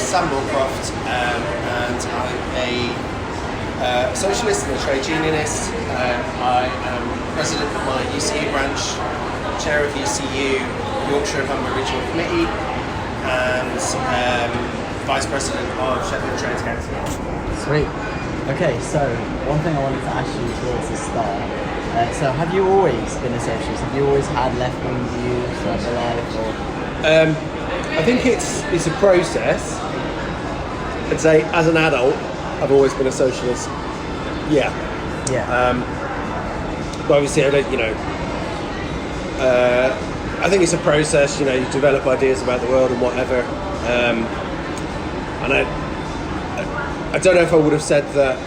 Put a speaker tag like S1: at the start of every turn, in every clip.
S1: Sam Morecroft, and I'm a socialist and a trade unionist. I am president of my UCU branch, chair of UCU Yorkshire and Humber Regional Committee, and vice president of Sheffield Trades Council.
S2: Sweet. Okay, so one thing I wanted to ask you towards the start. So have you always been a socialist? Have you always had left-wing views throughout your life? Or?
S3: I think it's a process. I'd say as an adult, I've always been a socialist. Yeah. But obviously, I don't. I think it's a process. You develop ideas about the world and whatever. And I don't know if I would have said that.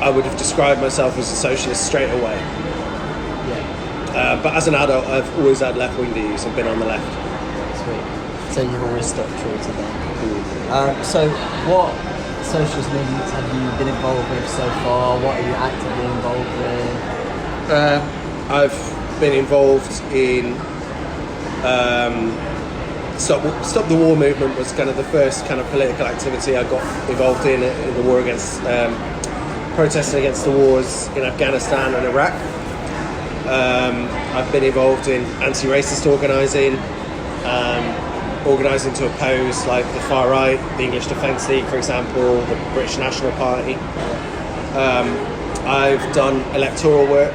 S3: I would have described myself as a socialist straight away.
S2: Yeah.
S3: But as an adult, I've always had left-wing views and been on the left.
S2: Sweet. So you've always stuck true to that. So what socialist movements have you been involved with so far? What are you actively involved with?
S3: I've been involved in Stop the War movement was kind of the first kind of political activity I got involved in the war against protesting against the wars in Afghanistan and Iraq. I've been involved in anti-racist organising to oppose like the far right, the English Defence League, for example, the British National Party. I've done electoral work,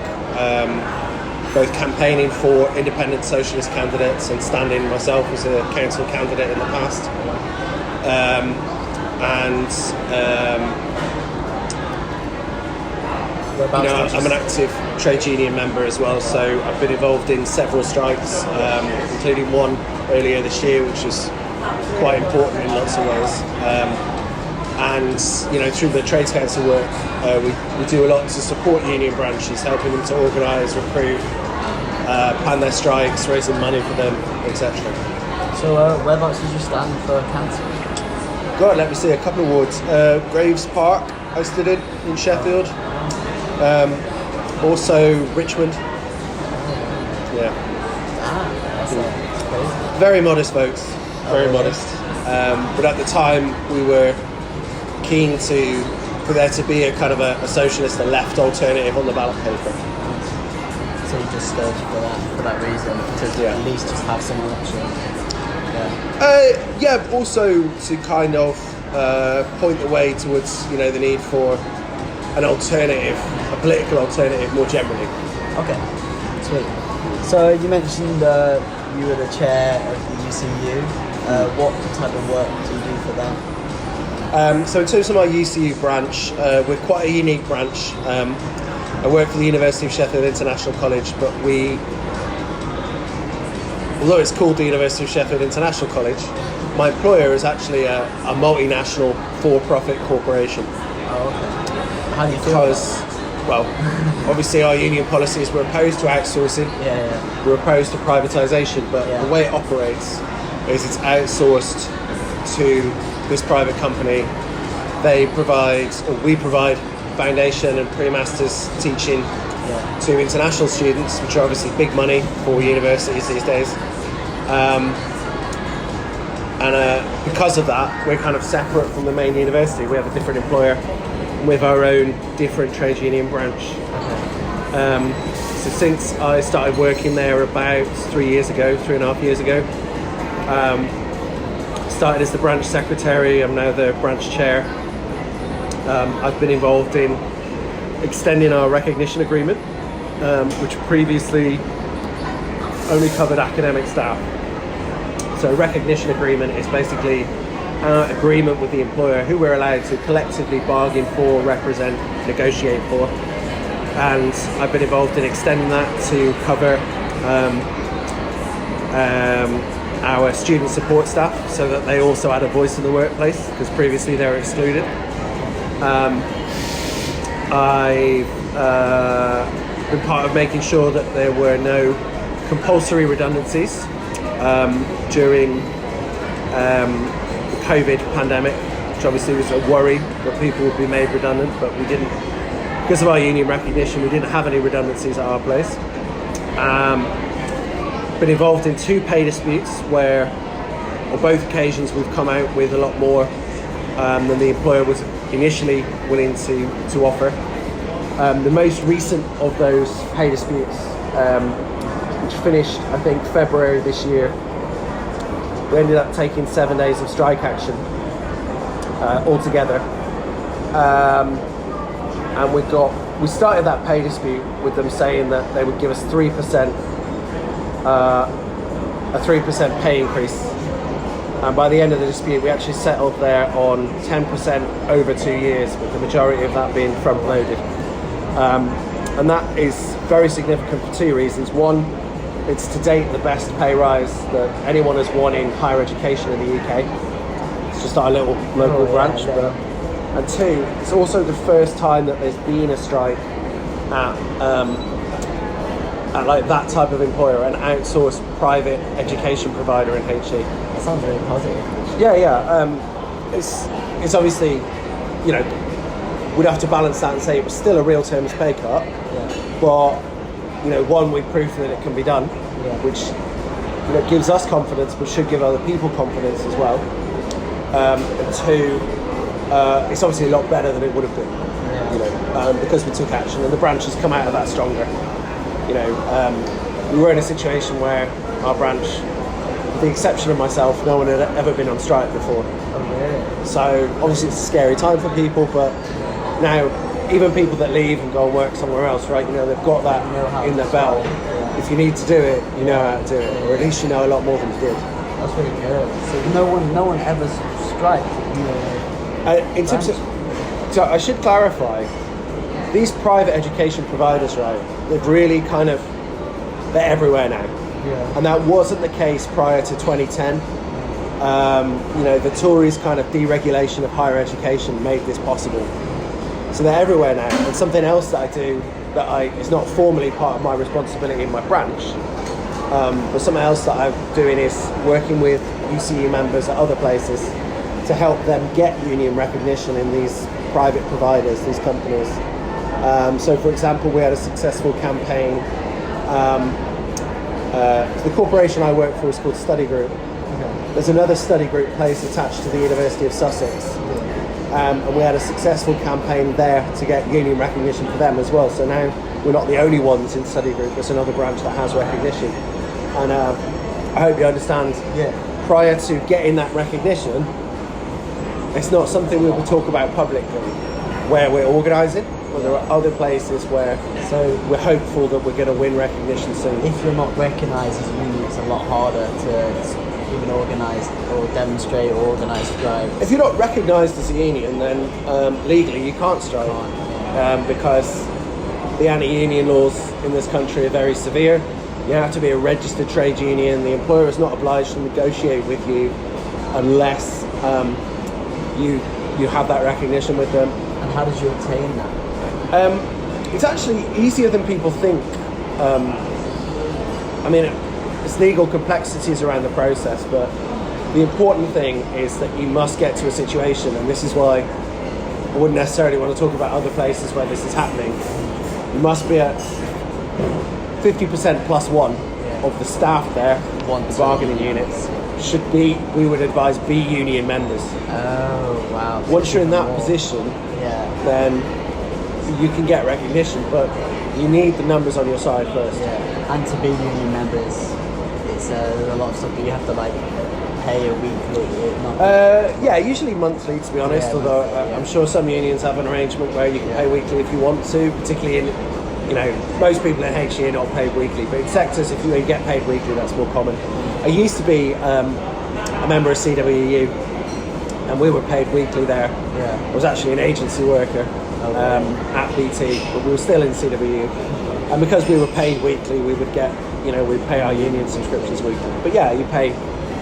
S3: both campaigning for independent socialist candidates and standing myself as a council candidate in the past. I'm an active trade union member as well, so I've been involved in several strikes, including one earlier this year, which was quite important in lots of ways. And through the Trades Council work, we do a lot to support union branches, helping them to organise, recruit, plan their strikes, raising money for them, etc.
S2: So whereabouts did you stand for council?
S3: God, let me see, a couple of wards. Graves Park, I stood in Sheffield. Also Richmond. Yeah.
S2: That's crazy.
S3: Very modest folks. Very modest. But at the time we were keen for there to be a kind of a socialist, a left alternative on the ballot paper.
S2: So you just stood for that reason, to at least just have some option.
S3: Yeah. Also to kind of point the way towards the need for an alternative, a political alternative more generally.
S2: Okay, sweet. So you mentioned you were the chair of the UCU. What type of work do you do for them?
S3: So in terms of my UCU branch, we're quite a unique branch. I work for the University of Sheffield International College, but although it's called the University of Sheffield International College, my employer is actually a multinational for-profit corporation.
S2: Oh, okay. How do you feel
S3: Because, well, obviously our union policies were opposed to outsourcing.
S2: Yeah.
S3: We're opposed to privatisation, but the way it operates is it's outsourced to this private company. We provide foundation and pre-masters teaching to international students, which are obviously big money for universities these days. Because of that, we're kind of separate from the main university. We have a different employer with our own different trade union branch. So since I started working there about 3.5 years ago, started as the branch secretary. I'm now the branch chair. I've been involved in extending our recognition agreement, which previously only covered academic staff. So a recognition agreement is basically an agreement with the employer who we're allowed to collectively bargain for, represent, negotiate for. And I've been involved in extending that to cover our student support staff so that they also had a voice in the workplace, because previously they were excluded. I've been part of making sure that there were no compulsory redundancies during the COVID pandemic, which obviously was a worry that people would be made redundant, but we didn't. Because of our union recognition, we didn't have any redundancies at our place. Been involved in 2 pay disputes where on both occasions, we've come out with a lot more than the employer was initially willing to offer. The most recent of those pay disputes, which finished, I think, February this year, we ended up taking 7 days of strike action altogether. And we started that pay dispute with them saying that they would give us 3%, a 3% pay increase. And by the end of the dispute, we actually settled there on 10% over 2 years, with the majority of that being front-loaded. And that is very significant for two reasons. One, it's to date the best pay rise that anyone has won in higher education in the UK. It's just our little local branch. But, and two, it's also the first time that there's been a strike at like that type of employer, an outsourced private education provider in HE.
S2: That sounds really positive.
S3: Yeah. It's obviously, you know, we'd have to balance that and say it was still a real terms pay cut, but you know, one, we've proved that it can be done, which, you know, gives us confidence, but should give other people confidence as well. And two, it's obviously a lot better than it would have been, you know, because we took action, and the branch has come out of that stronger. You know, we were in a situation where our branch, with the exception of myself, no one had ever been on strike before. So obviously it's a scary time for people, but now even people that leave and go and work somewhere else, right, you know, they've got that in their belt. If you need to do it, you know how to do it, or at least you know a lot more than you did.
S2: That's really good. So no one ever striked.
S3: In terms of, so I should clarify, these private education providers, right, they've really kind of, they're everywhere now. And that wasn't the case prior to 2010. You know, the Tories' kind of deregulation of higher education made this possible. So they're everywhere now. And something else that I do that is not formally part of my responsibility in my branch, but something else that I'm doing is working with UCE members at other places to help them get union recognition in these private providers, these companies. So for example, we had a successful campaign. The corporation I work for is called Study Group. There's another study group place attached to the University of Sussex. And we had a successful campaign there to get union recognition for them as well. So now we're not the only ones in study group. There's another branch that has recognition. And I hope you understand, prior to getting that recognition, it's not something we will talk about publicly where we're organising. Well, there are other places where we're hopeful that we're going to win recognition soon.
S2: If you're not recognised as a union, it's a lot harder to even organise or demonstrate or organise strikes.
S3: If you're not recognised as a union, then legally you can't strike, because the anti-union laws in this country are very severe. You have to be a registered trade union. The employer is not obliged to negotiate with you unless you have that recognition with them.
S2: And how did you obtain that?
S3: It's actually easier than people think. I mean, there's legal complexities around the process, but the important thing is that you must get to a situation, and this is why I wouldn't necessarily want to talk about other places where this is happening. You must be at 50% plus one of the staff there, the bargaining units, should be, we would advise, be union members.
S2: Oh, wow.
S3: Once you're in that position, then you can get recognition, but you need the numbers on your side first.
S2: And to be union members, it's there's a lot of stuff that you have to like pay a weekly.
S3: Usually monthly, to be honest. Although I'm sure some unions have an arrangement where you can pay weekly if you want to. Particularly in, you know, most people in HE are not paid weekly, but in sectors, if you get paid weekly, that's more common. I used to be a member of CWU, and we were paid weekly there. I was actually an agency worker at BT, but we were still in CWU. And because we were paid weekly, we would get, you know, we'd pay our union subscriptions weekly. But yeah, you pay,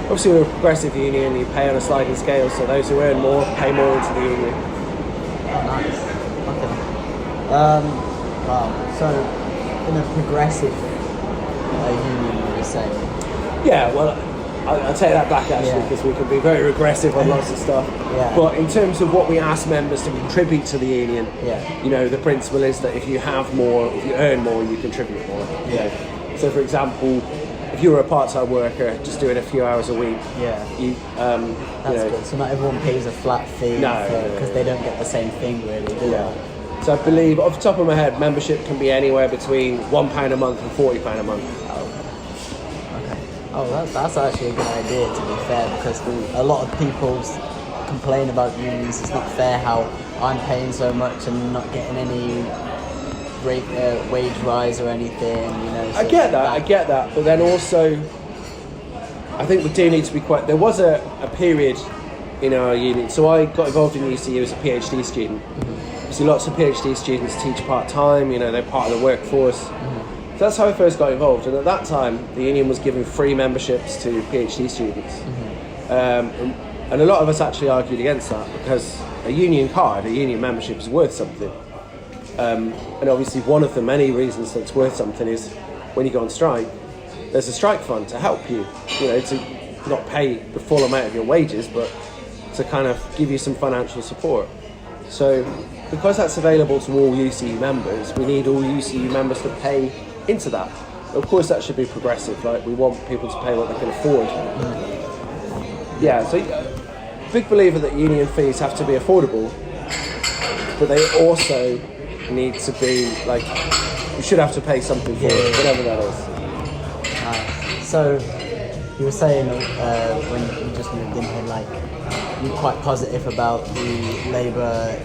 S3: obviously we're a progressive union, you pay on a sliding scale, so those who earn more pay more into the union.
S2: Oh, nice. Okay. Wow. So, in a progressive union, you would say?
S3: Yeah, well, I'll take that back actually, because we can be very regressive on lots of stuff. But in terms of what we ask members to contribute to the union, you know, the principle is that if you have more, if you earn more, you contribute more. So for example, if if you were a part-time worker just doing a few hours a week,
S2: Yeah.
S3: you
S2: That's good. So not everyone pays a flat fee because they don't get the same thing really, do they?
S3: So I believe, off the top of my head, membership can be anywhere between £1 a month and £40 a month.
S2: Okay. Oh, that's actually a good idea, to be fair, because a lot of people complain about unions. It's not fair how I'm paying so much and not getting any wage rise or anything. So
S3: I get that, but then also, I think we do need to be quite. There was a period in our union. So I got involved in UCU as a PhD student. You see, lots of PhD students teach part-time, they're part of the workforce. So that's how I first got involved. And at that time, the union was giving free memberships to PhD students. And a lot of us actually argued against that because a union card, a union membership is worth something. And obviously one of the many reasons that it's worth something is when you go on strike, there's a strike fund to help you, to not pay the full amount of your wages, but to kind of give you some financial support. So because that's available to all UCU members, we need all UCU members to pay into that. Of course, that should be progressive. Like, we want people to pay what they can afford. Yeah, so big believer that union fees have to be affordable, but they also need to be like, you should have to pay something for it, whatever that is.
S2: So you were saying when you just moved in here, like, you're quite positive about the labour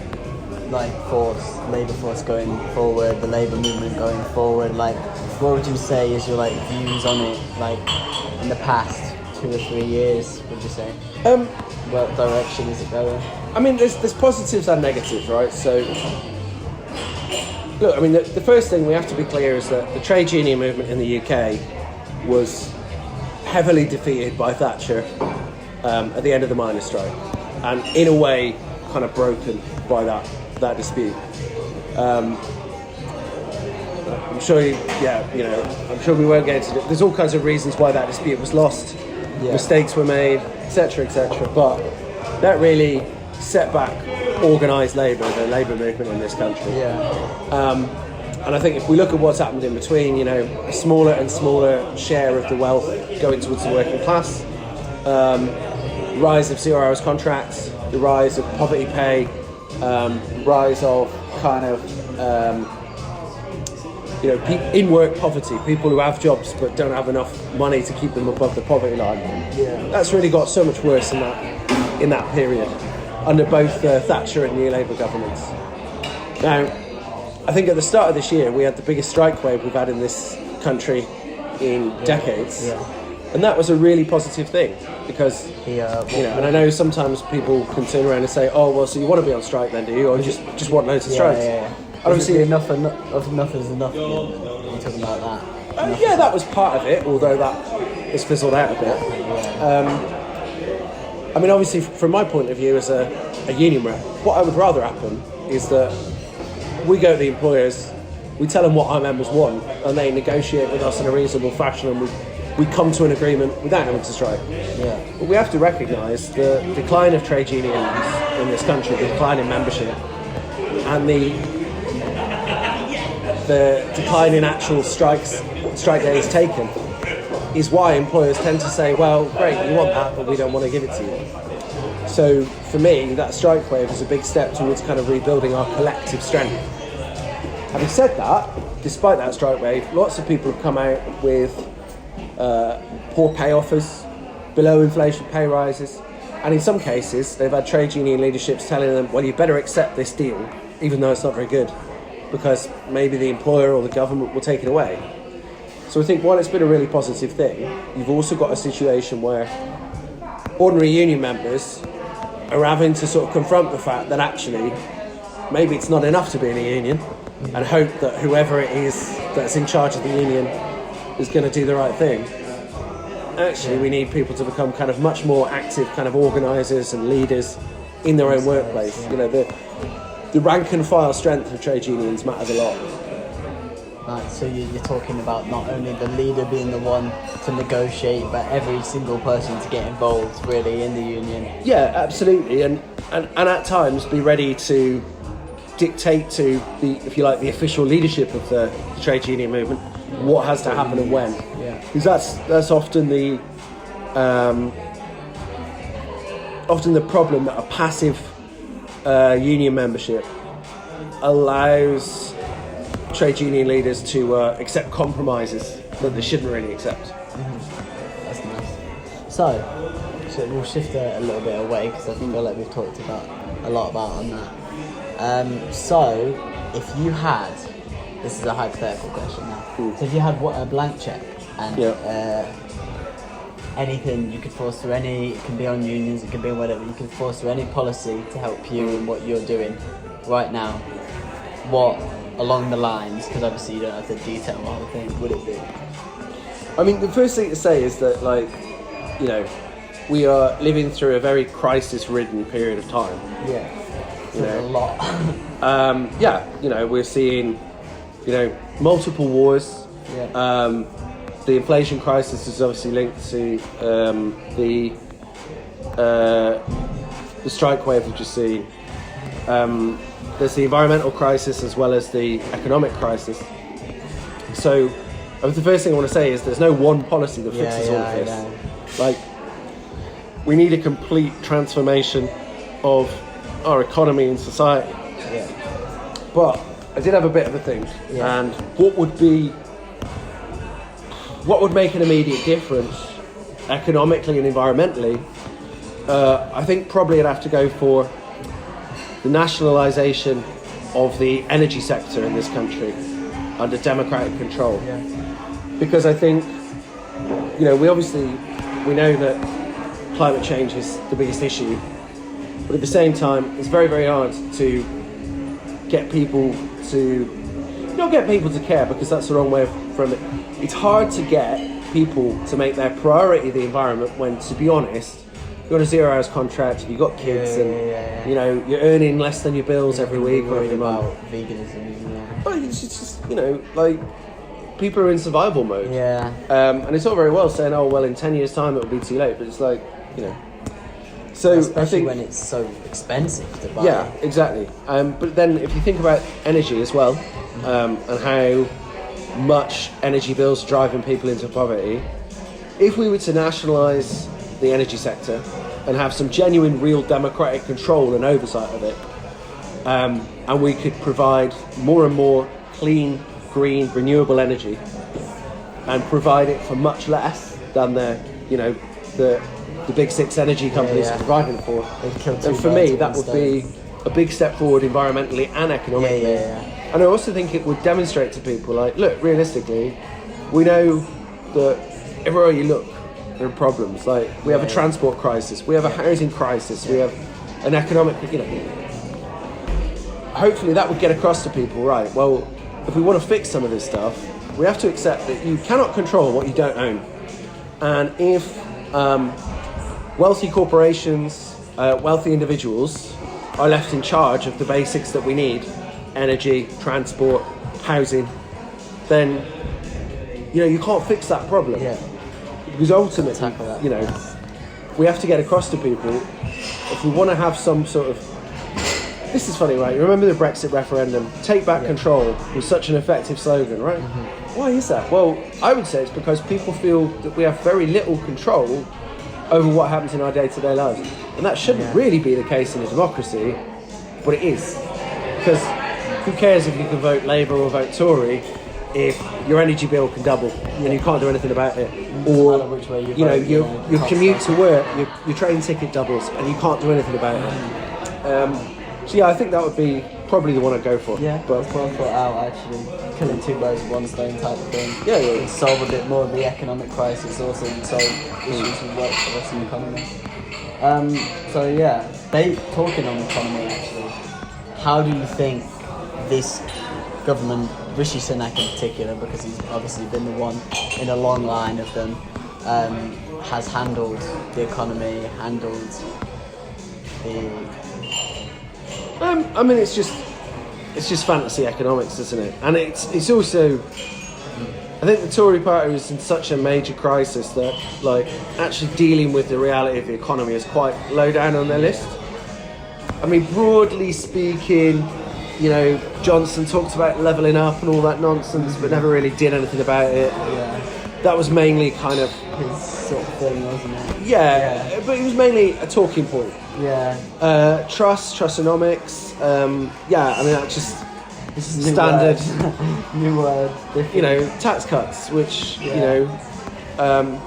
S2: force going forward, the labour movement going forward. Like, what would you say is your views on it, in the past 2 or 3 years? Would you say? What direction is it going?
S3: I mean, there's positives and negatives, right? So, look, I mean, the first thing we have to be clear is that the trade union movement in the UK was heavily defeated by Thatcher at the end of the miners' strike, and in a way, kind of broken by that dispute. I'm sure I'm sure we won't get into it. There's all kinds of reasons why that dispute was lost. Mistakes were made, etc., etc. But that really set back organised labour, the labour movement in this country. And I think if we look at what's happened in between, a smaller and smaller share of the wealth going towards the working class, rise of 0 hours contracts, the rise of poverty pay, rise of kind of in-work poverty, people who have jobs but don't have enough money to keep them above the poverty line. That's really got so much worse in that period, under both Thatcher and New Labour governments. Now, I think at the start of this year we had the biggest strike wave we've had in this country in decades, and that was a really positive thing because and I know sometimes people can turn around and say, oh well, so you want to be on strike then, do you, or just want loads of strikes?
S2: Obviously, enough is enough. You're talking about that.
S3: That was part of it, although that has fizzled out a bit. I mean, obviously, from my point of view as a union rep, what I would rather happen is that we go to the employers, we tell them what our members want, and they negotiate with us in a reasonable fashion, and we come to an agreement without having to strike. But we have to recognise the decline of trade unions in this country, the decline in membership, and the decline in actual strike days taken is why employers tend to say, well, great, you want that, but we don't want to give it to you. So for me, that strike wave is a big step towards kind of rebuilding our collective strength. Having said that, despite that strike wave, lots of people have come out with poor pay offers, below inflation pay rises, and in some cases they've had trade union leaderships telling them, well, you better accept this deal, even though it's not very good, because maybe the employer or the government will take it away. So I think while it's been a really positive thing, you've also got a situation where ordinary union members are having to sort of confront the fact that actually maybe it's not enough to be in a union, and hope that whoever it is that's in charge of the union is going to do the right thing. Actually, we need people to become kind of much more active kind of organisers and leaders in their own workplace. The rank and file strength of trade unions matters a lot.
S2: Right, so you're talking about not only the leader being the one to negotiate, but every single person to get involved really in the union.
S3: Yeah, absolutely, and at times be ready to dictate to the, if you like, the official leadership of the trade union movement what has to happen and when. Because that's often the problem, that a passive union membership allows trade union leaders to accept compromises that they shouldn't really accept.
S2: That's nice. So we'll shift a little bit away, because I feel like we've talked a lot about on that. So if you had, this is a hypothetical question now. So if you had a blank check and anything you could force through, it can be on unions, it can be on whatever, you can force through any policy to help you in what you're doing right now, what along the lines, because obviously you don't have to detail the whole thing, would it be?
S3: I mean, the first thing to say is that, like, you know, we are living through a very crisis-ridden period of time.
S2: Yeah,
S3: you know,
S2: a lot.
S3: You know, we're seeing, you know, multiple wars.
S2: Yeah.
S3: The inflation crisis is obviously linked to the strike wave we've just seen. There's the environmental crisis as well as the economic crisis. So, the first thing I want to say is there's no one policy that fixes all of this. Like, we need a complete transformation of our economy and society.
S2: Yeah.
S3: But I did have a bit of a think, and what would make an immediate difference economically and environmentally? I think probably I'd have to go for the nationalisation of the energy sector in this country under democratic control.
S2: Yeah.
S3: Because I think, you know, we know that climate change is the biggest issue, but at the same time, it's very, very hard to get people to, not get people to care, because that's the wrong way from it. It's hard to get people to make their priority the environment when, to be honest, you're on a 0 hours contract, you've got kids, you know, you're earning less than your bills every week or every month.
S2: About veganism,
S3: But it's just, you know, like, people are in survival mode.
S2: Yeah.
S3: And it's all very well saying, oh, well, in 10 years' time it'll be too late, but it's like, you know. So
S2: especially
S3: I think,
S2: when it's so expensive to buy.
S3: Yeah, exactly. But then if you think about energy as well, and how much energy bills are driving people into poverty, if we were to nationalise the energy sector and have some genuine, real democratic control and oversight of it, and we could provide more and more clean, green, renewable energy, and provide it for much less than the big six energy companies are providing it for, then for me that would be a big step forward environmentally and economically. And I also think it would demonstrate to people, like, look, realistically, we know that everywhere you look, there are problems. Like, we have a transport crisis, we have a housing crisis, we have an economic, you know. Hopefully that would get across to people, right, well, if we want to fix some of this stuff, we have to accept that you cannot control what you don't own. And if wealthy corporations, wealthy individuals are left in charge of the basics that we need, energy, transport, housing, then, you know, you can't fix that problem.
S2: Yeah.
S3: Because ultimately, you know, we have to get across to people, if we want to have some sort of, this is funny, right? You remember the Brexit referendum, take back control was such an effective slogan, right? Mm-hmm. Why is that? Well, I would say it's because people feel that we have very little control over what happens in our day-to-day lives. And that shouldn't really be the case in a democracy, but it is. Because who cares if you can vote Labour or vote Tory if your energy bill can double and you can't do anything about it? Or, you know, your commute to work, your train ticket doubles and you can't do anything about it. So yeah, I think that would be probably the one I'd go for.
S2: Yeah,
S3: but
S2: that's well thought out, actually. Killing two birds with one stone type of thing.
S3: Yeah.
S2: It'd solve a bit more of the economic crisis, also solve issues with workforce and economy. So yeah, talking on economy, actually, how do you think this government, Rishi Sunak in particular, because he's obviously been the one in a long line of them, has handled the economy, handled the...
S3: I mean, it's just fantasy economics, isn't it? And it's also, I think the Tory party is in such a major crisis that, like, actually dealing with the reality of the economy is quite low down on their list. I mean, broadly speaking, you know, Johnson talked about levelling up and all that nonsense, but never really did anything about it.
S2: Yeah.
S3: that was mainly kind of
S2: his sort of thing, wasn't it?
S3: yeah. But it was mainly a talking point.
S2: Yeah.
S3: Trustonomics. Yeah, I mean that's just
S2: This is
S3: standard.
S2: New word.
S3: You know, tax cuts, which
S2: Yeah.
S3: you know,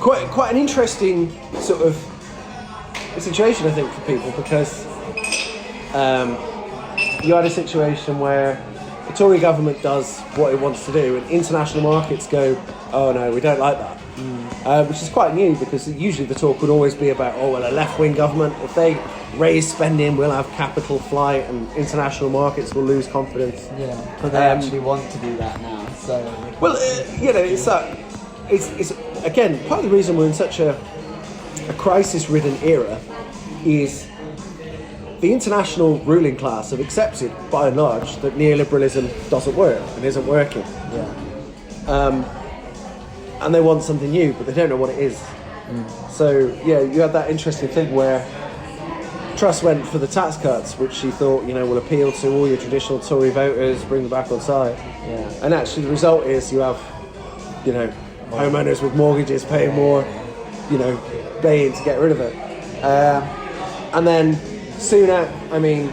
S3: quite an interesting sort of situation, I think, for people because you had a situation where the Tory government does what it wants to do, and international markets go, "Oh no, we don't like that," which is quite new because usually the talk would always be about, "Oh well, a left-wing government, if they raise spending, we'll have capital flight, and international markets will lose confidence."
S2: Yeah, but they actually want to do that now. So
S3: Well, you know, it's that. It's again part of the reason we're in such a crisis-ridden era is the international ruling class have accepted, by and large, that neoliberalism doesn't work and isn't working,
S2: yeah,
S3: and they want something new, but they don't know what it is. So yeah, you had that interesting thing where Truss went for the tax cuts, which he thought, you know, will appeal to all your traditional Tory voters, bring them back on side.
S2: yeah,
S3: And actually the result is you have, you know, homeowners with mortgages paying more, you know, baying to get rid of it. And then Sunak, I mean,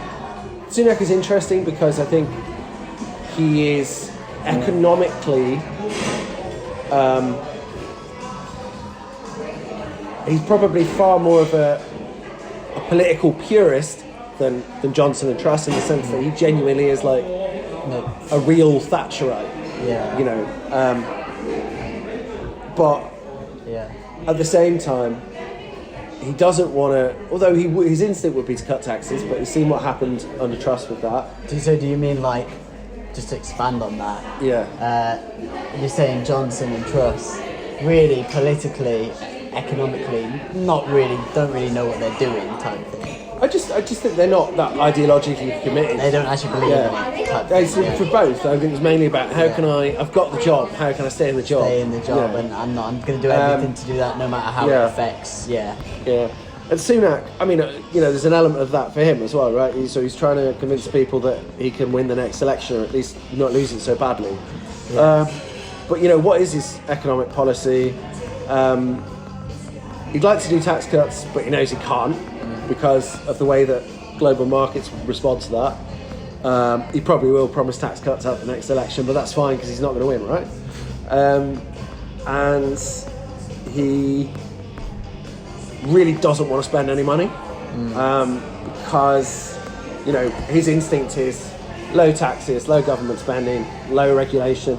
S3: Sunak is interesting because I think he is economically, he's probably far more of a political purist than Johnson and Truss in the sense that he genuinely is like
S2: no,
S3: a real Thatcherite,
S2: yeah,
S3: you know. But
S2: yeah,
S3: at the same time, he doesn't want to. Although his instinct would be to cut taxes, but he's seen what happened under Truss with that.
S2: So do you mean like, just to expand on that?
S3: Yeah.
S2: You're saying Johnson and Truss really politically, economically, don't really know what they're doing type thing.
S3: I just think they're not that ideologically committed.
S2: They don't actually believe in it type
S3: It's
S2: thing.
S3: for both. I think it's mainly about how can I've got the job, how can I stay in the job?
S2: Stay in the job,
S3: Yeah.
S2: and I'm going to do everything to do that, no matter how
S3: yeah.
S2: it affects. Yeah,
S3: Yeah. And Sunak, I mean, you know, there's an element of that for him as well, right? So he's trying to convince people that he can win the next election, or at least not lose it so badly. But, you know, what is his economic policy? He'd like to do tax cuts, but he knows he can't because of the way that global markets respond to that. He probably will promise tax cuts at the next election, but that's fine because he's not going to win, right? And he really doesn't want to spend any money because, you know, his instinct is low taxes, low government spending, low regulation.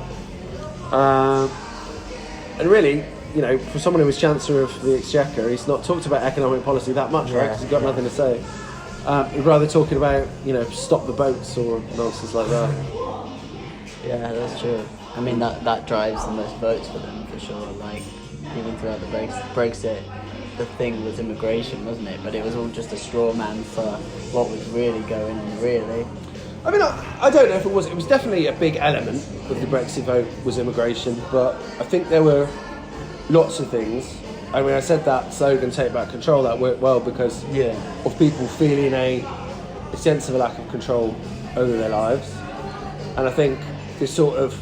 S3: And really, you know, for someone who was Chancellor of the Exchequer, he's not talked about economic policy that much, right? Because he's got nothing to say. He'd rather talking about, you know, stop the boats or nonsense like that.
S2: yeah, that's true. I mean, that drives the most votes for them for sure. Like, even throughout the Brexit, the thing was immigration, wasn't it? But it was all just a straw man for what was really going on, really.
S3: I mean, I don't know if it was. It was definitely a big element of the Brexit vote was immigration, but I think there were lots of things. I mean, I said that slogan, "Take Back Control," that worked well because of people feeling a sense of a lack of control over their lives. And I think this sort of,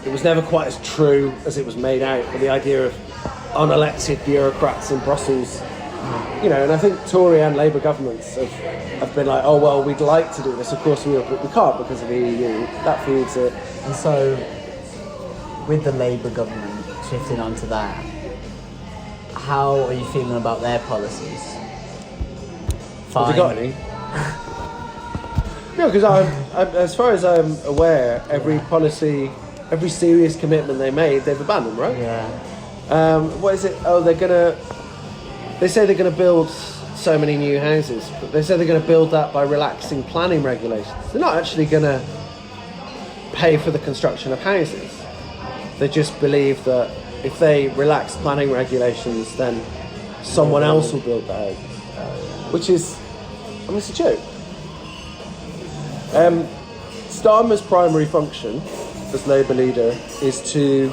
S3: it was never quite as true as it was made out, but the idea of unelected bureaucrats in Brussels, you know, and I think Tory and Labour governments have been like, oh, well, we'd like to do this, of course we will, but we can't because of the EU. That feeds it.
S2: And so, with the Labour government shifting onto that, how are you feeling about their policies?
S3: Have you got any? No, because as far as I'm aware, every policy, every serious commitment they made, they've abandoned, right?
S2: Yeah.
S3: What is it? Oh, they say they're going to build so many new houses, but they say they're going to build that by relaxing planning regulations. They're not actually going to pay for the construction of houses. They just believe that if they relax planning regulations, then someone else will build the houses. Which is, I mean, it's a joke. Starmer's primary function as Labour leader is to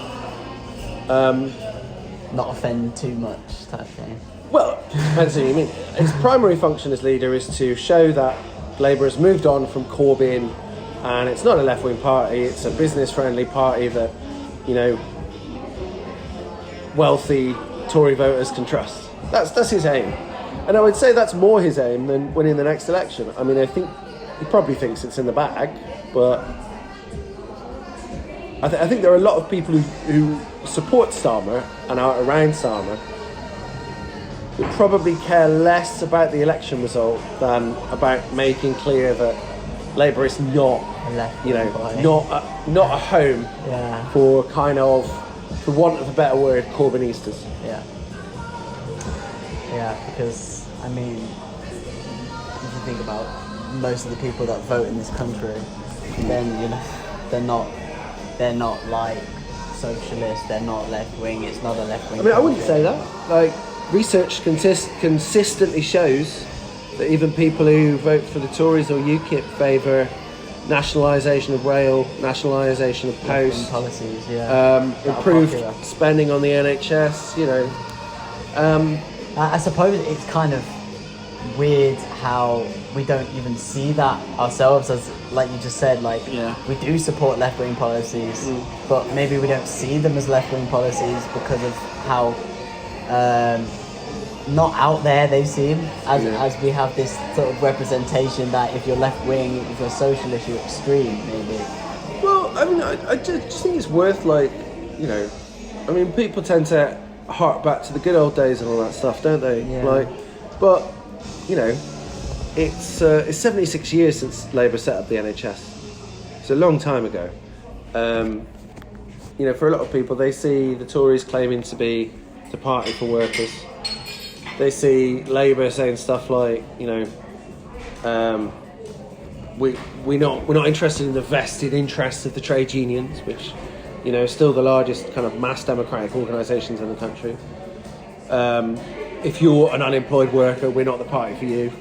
S2: Not offend too much type thing.
S3: well, depends what you mean. His primary function as leader is to show that Labour has moved on from Corbyn and it's not a left-wing party. It's a business-friendly party that, you know, wealthy Tory voters can trust. That's his aim, and I would say that's more his aim than winning the next election. I mean, I think he probably thinks it's in the bag, but I think there are a lot of people who support Starmer and are around Starmer who probably care less about the election result than about making clear that Labour is not, you know, not a home for kind of, for want of a better word, Corbynistas.
S2: Yeah, because I mean, if you think about most of the people that vote in this country, then, you know, they're not like socialists, they're not left wing, it's not a left wing.
S3: I mean, I wouldn't say that. Like, research consistently shows that even people who vote for the Tories or UKIP favour nationalisation of rail, nationalisation of post,
S2: policies,
S3: improved spending on the NHS, you know.
S2: I suppose it's kind of weird how we don't even see that ourselves, as like you just said, like we do support left-wing policies, but maybe we don't see them as left-wing policies because of how not out there they seem, as we have this sort of representation that if you're left-wing, if you're socialist, you're extreme, maybe.
S3: Well, I mean, I just think it's worth, like, you know, I mean, people tend to hark back to the good old days and all that stuff, don't they?
S2: Yeah.
S3: Like, but, you know, it's 76 years since Labour set up the NHS. It's a long time ago. You know, for a lot of people, they see the Tories claiming to be the party for workers. They see Labour saying stuff like, you know, we're not interested in the vested interests of the trade unions, which, you know, still the largest kind of mass democratic organisations in the country. If you're an unemployed worker, we're not the party for you.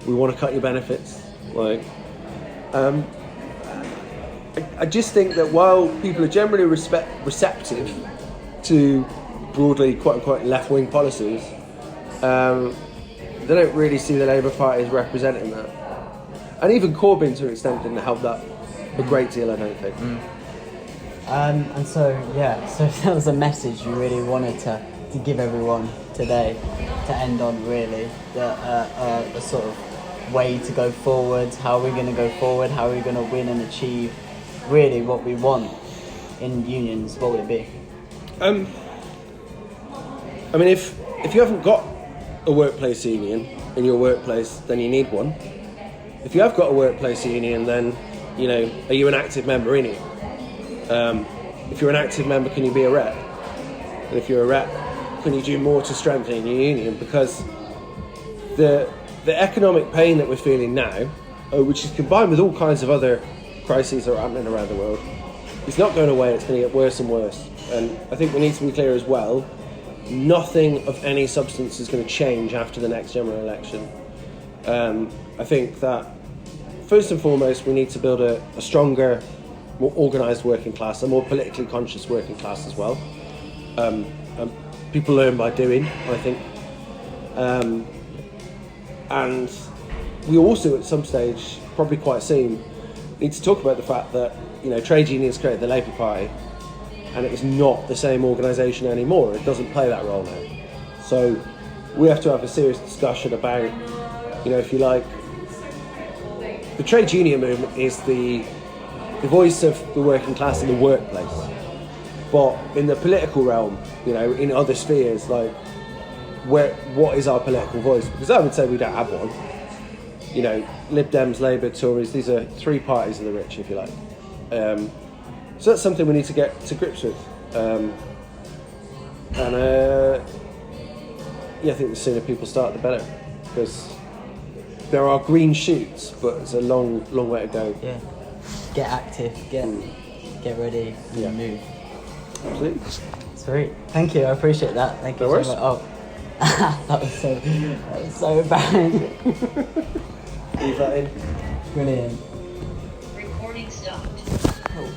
S3: We want to cut your benefits. Like, I just think that while people are generally receptive to broadly quote-unquote left-wing policies, they don't really see the Labour Party as representing that. And even Corbyn, to an extent, didn't help that a great deal, I don't think.
S2: And so that was a message you really wanted to give everyone today, to end on, really, the sort of way to go forward, how we're going to go forward, how we're going to win and achieve really what we want in unions. What would it be?
S3: I mean, if you haven't got a workplace union in your workplace, then you need one. If you have got a workplace union, then, you know, are you an active member in it? If you're an active member, can you be a rep? And if you're a rep, can you do more to strengthen your union? Because the economic pain that we're feeling now, which is combined with all kinds of other crises that are happening around the world, it's not going away, it's going to get worse and worse. And I think we need to be clear as well, nothing of any substance is going to change after the next general election. I think that first and foremost we need to build a stronger, more organised working class, a more politically conscious working class as well. People learn by doing, I think. And we also at some stage, probably quite soon, need to talk about the fact that, you know, trade unions created the Labour Party and it is not the same organisation anymore. It doesn't play that role now. So we have to have a serious discussion about, you know, if you like, the trade union movement is the voice of the working class in the workplace. But in the political realm, you know, in other spheres, like, what is our political voice? Because I would say we don't have one. You know, Lib Dems, Labour, Tories, these are three parties of the rich, if you like. So that's something we need to get to grips with. I think the sooner people start, the better. Because there are green shoots, but it's a long, long way to go.
S2: Yeah. Get active, get ready, and move.
S3: Absolutely.
S2: Sweet. Thank you, I appreciate that. Thank you so much. Oh, that was so embarrassing.
S3: Leave that in.
S2: Brilliant.
S4: Recording stopped.
S2: Oh,